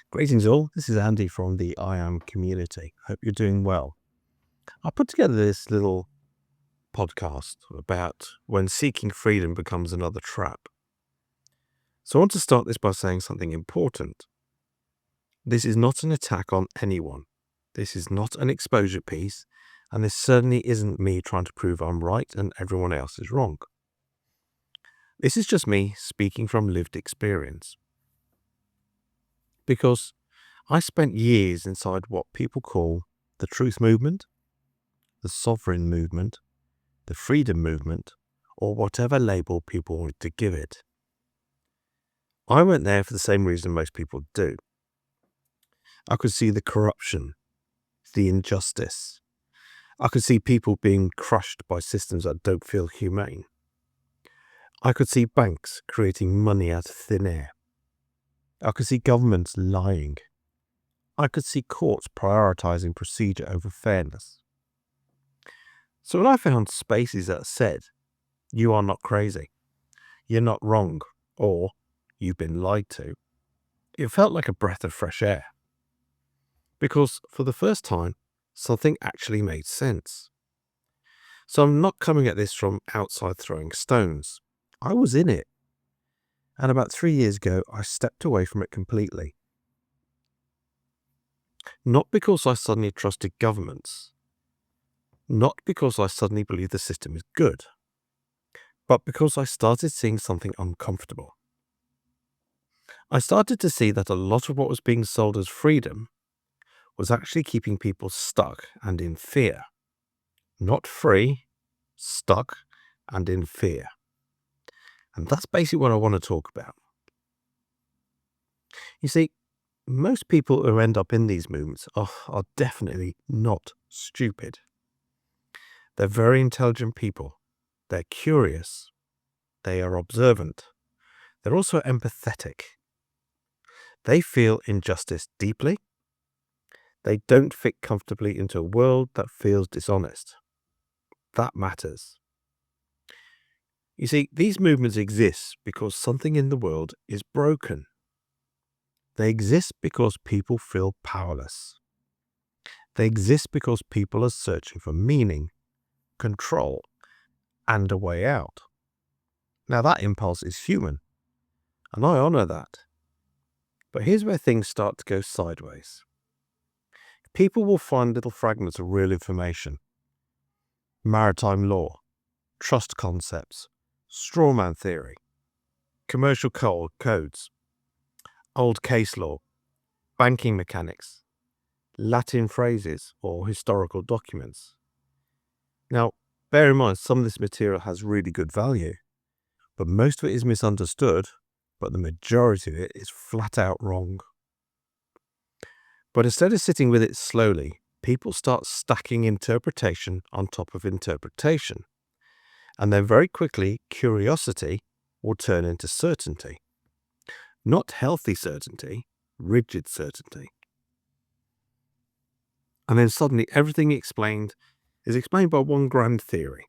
Greetings all, this is Andy from the I Am community. Hope you're doing well. I put together this little podcast about when seeking freedom becomes another trap. So I want to start this by saying something important. This is not an attack on anyone. This is not an exposure piece, and this certainly isn't me trying to prove I'm right and everyone else is wrong. This is just me speaking from lived experience. Because I spent years inside what people call the truth movement, the sovereign movement, the freedom movement, or whatever label people want to give it. I went there for the same reason most people do. I could see the corruption, the injustice. I could see people being crushed by systems that don't feel humane. I could see banks creating money out of thin air. I could see governments lying. I could see courts prioritizing procedure over fairness. So when I found spaces that said, "You are not crazy, you're not wrong," or "You've been lied to," it felt like a breath of fresh air. Because for the first time, something actually made sense. So I'm not coming at this from outside throwing stones. I was in it. And about 3 years ago, I stepped away from it completely. Not because I suddenly trusted governments. Not because I suddenly believed the system is good. But because I started seeing something uncomfortable. I started to see that a lot of what was being sold as freedom was actually keeping people stuck and in fear. Not free, stuck and in fear. And that's basically what I want to talk about. You see, most people who end up in these movements are definitely not stupid. They're very intelligent people. They're curious. They are observant. They're also empathetic. They feel injustice deeply. They don't fit comfortably into a world that feels dishonest. That matters. You see, these movements exist because something in the world is broken. They exist because people feel powerless. They exist because people are searching for meaning, control, and a way out. Now that impulse is human, and I honour that. But here's where things start to go sideways. People will find little fragments of real information. Maritime law, trust concepts, strawman theory, commercial codes, old case law, banking mechanics, Latin phrases, or historical documents. Now, bear in mind, some of this material has really good value, but most of it is misunderstood, but the majority of it is flat out wrong. But instead of sitting with it slowly, people start stacking interpretation on top of interpretation. And then very quickly, curiosity will turn into certainty. Not healthy certainty, rigid certainty. And then suddenly everything explained is explained by one grand theory.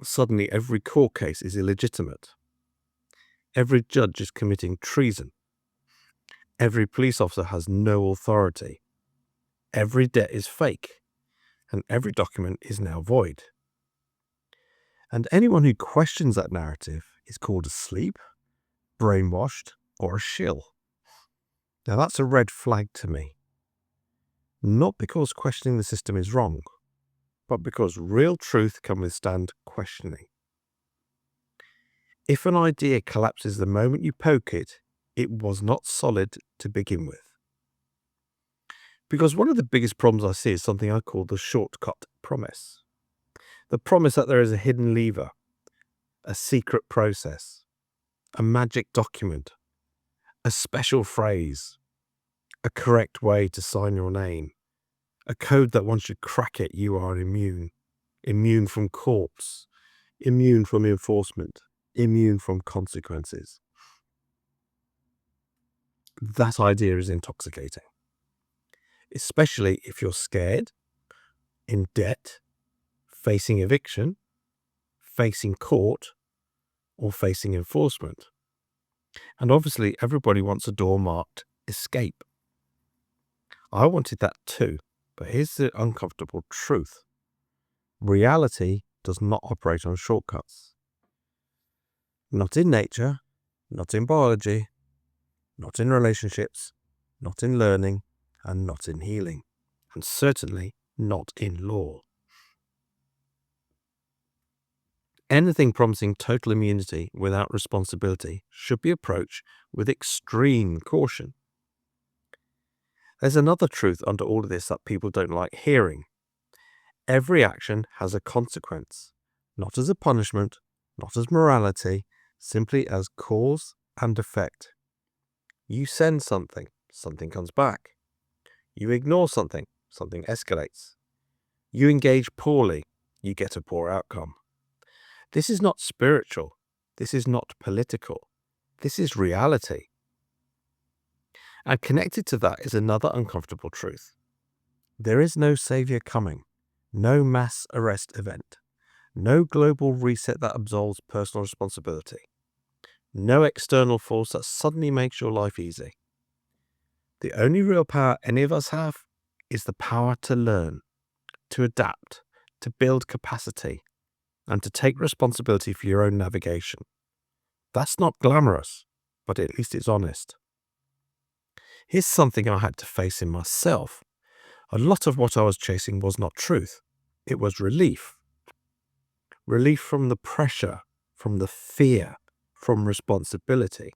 Suddenly every court case is illegitimate. Every judge is committing treason. Every police officer has no authority. Every debt is fake. And every document is now void. And anyone who questions that narrative is called asleep, brainwashed, or a shill. Now that's a red flag to me. Not because questioning the system is wrong, but because real truth can withstand questioning. If an idea collapses the moment you poke it, it was not solid to begin with. Because one of the biggest problems I see is something I call the shortcut promise. The promise that there is a hidden lever, a secret process, a magic document, a special phrase, a correct way to sign your name, a code that once you crack it, you are immune. Immune from courts, immune from enforcement, immune from consequences. That idea is intoxicating, especially if you're scared, in debt, facing eviction, facing court, or facing enforcement. And obviously, everybody wants a door marked escape. I wanted that too, but here's the uncomfortable truth. Reality does not operate on shortcuts. Not in nature, not in biology, not in relationships, not in learning, and not in healing, and certainly not in law. Anything promising total immunity without responsibility should be approached with extreme caution. There's another truth under all of this that people don't like hearing. Every action has a consequence, not as a punishment, not as morality, simply as cause and effect. You send something, something comes back. You ignore something, something escalates. You engage poorly, you get a poor outcome. This is not spiritual. This is not political. This is reality. And connected to that is another uncomfortable truth. There is no savior coming, no mass arrest event, no global reset that absolves personal responsibility, no external force that suddenly makes your life easy. The only real power any of us have is the power to learn, to adapt, to build capacity, and to take responsibility for your own navigation. That's not glamorous, but at least it's honest. Here's something I had to face in myself. A lot of what I was chasing was not truth. It was relief. Relief from the pressure, from the fear, from responsibility.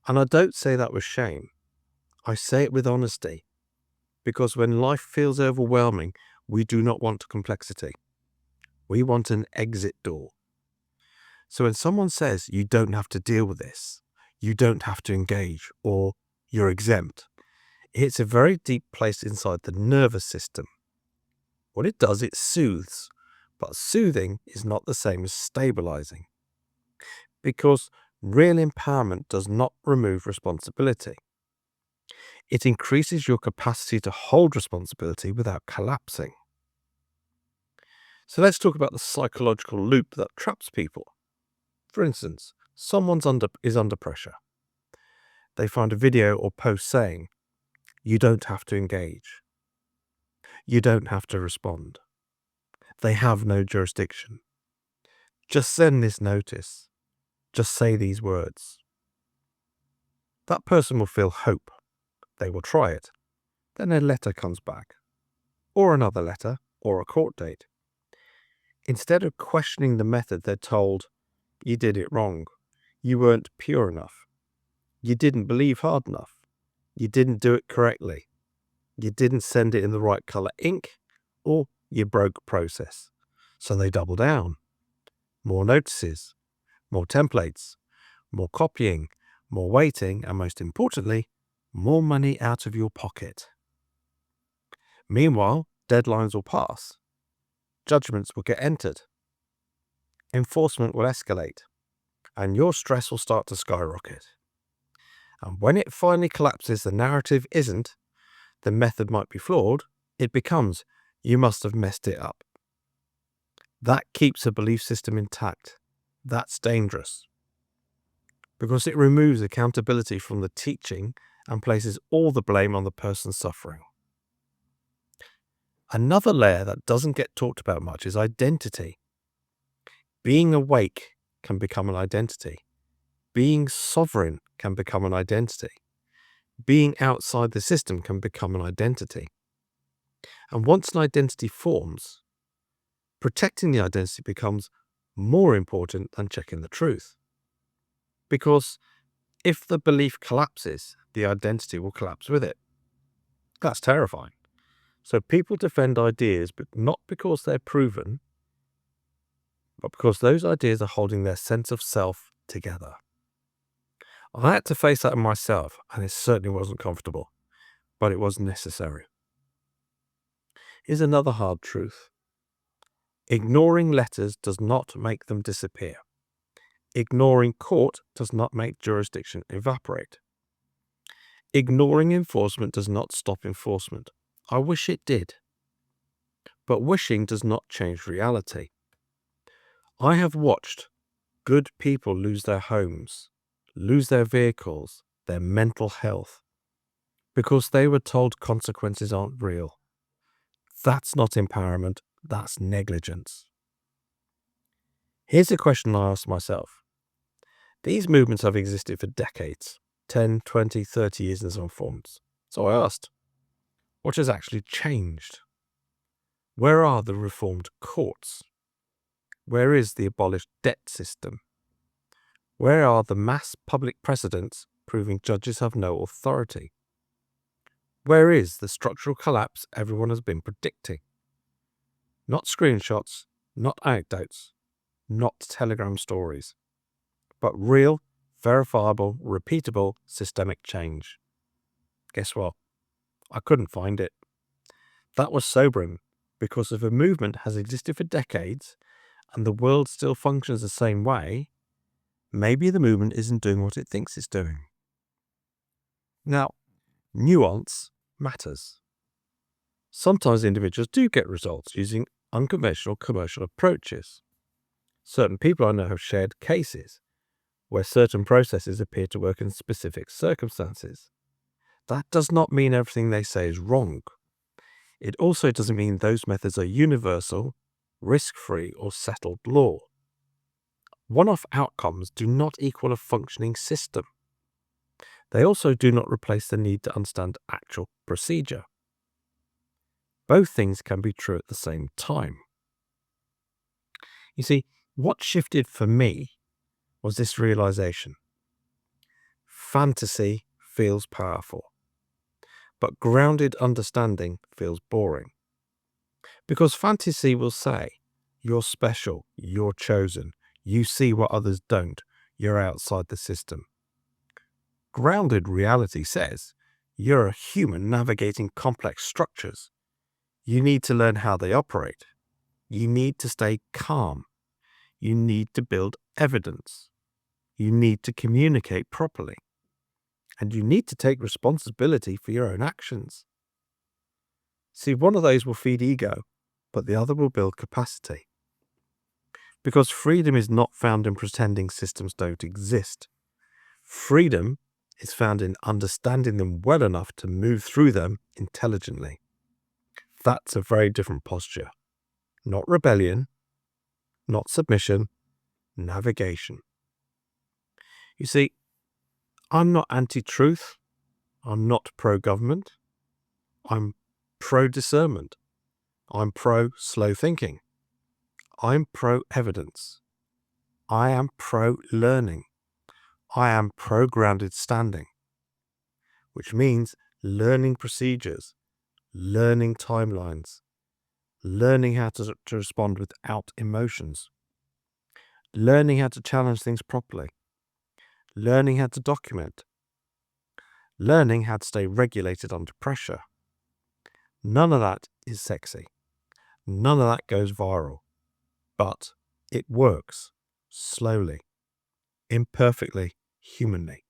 And I don't say that with shame. I say it with honesty. Because when life feels overwhelming, we do not want complexity. We want an exit door. So when someone says you don't have to deal with this, you don't have to engage, or you're exempt, it hits a very deep place inside the nervous system. What it does, it soothes. But soothing is not the same as stabilizing. Because real empowerment does not remove responsibility. It increases your capacity to hold responsibility without collapsing. So let's talk about the psychological loop that traps people. For instance, someone is under pressure. They find a video or post saying, you don't have to engage. You don't have to respond. They have no jurisdiction. Just send this notice. Just say these words. That person will feel hope. They will try it. Then a letter comes back. Or another letter, or a court date. Instead of questioning the method, they're told, you did it wrong. You weren't pure enough. You didn't believe hard enough. You didn't do it correctly. You didn't send it in the right color ink, or you broke process. So they double down. More notices, more templates, more copying, more waiting, and most importantly, more money out of your pocket. Meanwhile, deadlines will pass. Judgments will get entered. Enforcement will escalate. And your stress will start to skyrocket. And when it finally collapses, the narrative isn't, the method might be flawed, it becomes, you must have messed it up. That keeps a belief system intact. That's dangerous. Because it removes accountability from the teaching and places all the blame on the person suffering. Another layer that doesn't get talked about much is identity. Being awake can become an identity. Being sovereign can become an identity. Being outside the system can become an identity. And once an identity forms, protecting the identity becomes more important than checking the truth. Because if the belief collapses, the identity will collapse with it. That's terrifying. So people defend ideas, but not because they're proven, but because those ideas are holding their sense of self together. I had to face that in myself, and it certainly wasn't comfortable, but it was necessary. Here's another hard truth. Ignoring letters does not make them disappear. Ignoring court does not make jurisdiction evaporate. Ignoring enforcement does not stop enforcement. I wish it did. But wishing does not change reality. I have watched good people lose their homes, lose their vehicles, their mental health, because they were told consequences aren't real. That's not empowerment, that's negligence. Here's a question I asked myself. These movements have existed for decades, 10, 20, 30 years in some forms. So I asked, what has actually changed? Where are the reformed courts? Where is the abolished debt system? Where are the mass public precedents proving judges have no authority? Where is the structural collapse everyone has been predicting? Not screenshots, not anecdotes, not Telegram stories, but real, verifiable, repeatable, systemic change. Guess what? I couldn't find it. That was sobering, because if a movement has existed for decades and the world still functions the same way, maybe the movement isn't doing what it thinks it's doing. Now, nuance matters. Sometimes individuals do get results using unconventional commercial approaches. Certain people I know have shared cases where certain processes appear to work in specific circumstances. That does not mean everything they say is wrong. It also doesn't mean those methods are universal, risk-free, or settled law. One-off outcomes do not equal a functioning system. They also do not replace the need to understand actual procedure. Both things can be true at the same time. You see, what shifted for me was this realization. Fantasy feels powerful, but grounded understanding feels boring. Because fantasy will say, you're special, you're chosen, you see what others don't, you're outside the system. Grounded reality says, you're a human navigating complex structures. You need to learn how they operate. You need to stay calm. You need to build evidence. You need to communicate properly. And you need to take responsibility for your own actions. See, one of those will feed ego, but the other will build capacity. Because freedom is not found in pretending systems don't exist. Freedom is found in understanding them well enough to move through them intelligently. That's a very different posture. Not rebellion, not submission, navigation. You see, I'm not anti-truth. I'm not pro-government. I'm pro-discernment. I'm pro-slow thinking. I'm pro-evidence. I am pro-learning. I am pro-grounded standing, which means learning procedures, learning timelines, learning how to respond without emotions, learning how to challenge things properly, learning how to document, learning how to stay regulated under pressure. None of that is sexy. None of that goes viral. But it works slowly, imperfectly, humanly.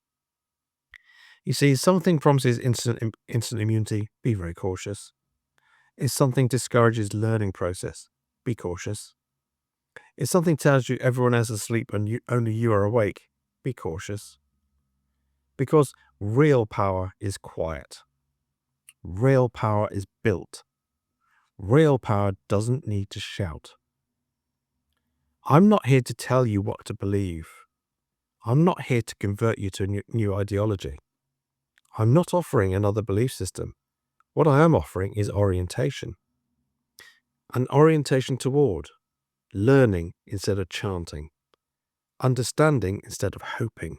You see, something promises instant immunity, be very cautious. If something discourages learning process, be cautious. If something tells you everyone else is asleep and only you are awake, be cautious. Because real power is quiet. Real power is built. Real power doesn't need to shout. I'm not here to tell you what to believe. I'm not here to convert you to a new ideology. I'm not offering another belief system. What I am offering is orientation. An orientation toward learning instead of chanting, understanding instead of hoping,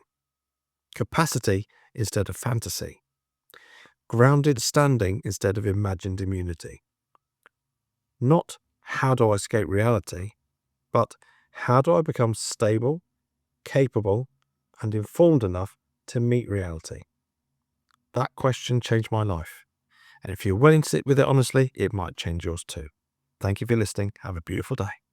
capacity instead of fantasy, grounded standing instead of imagined immunity. Not how do I escape reality, but how do I become stable, capable, and informed enough to meet reality? That question changed my life. And if you're willing to sit with it honestly, it might change yours too. Thank you for listening. Have a beautiful day.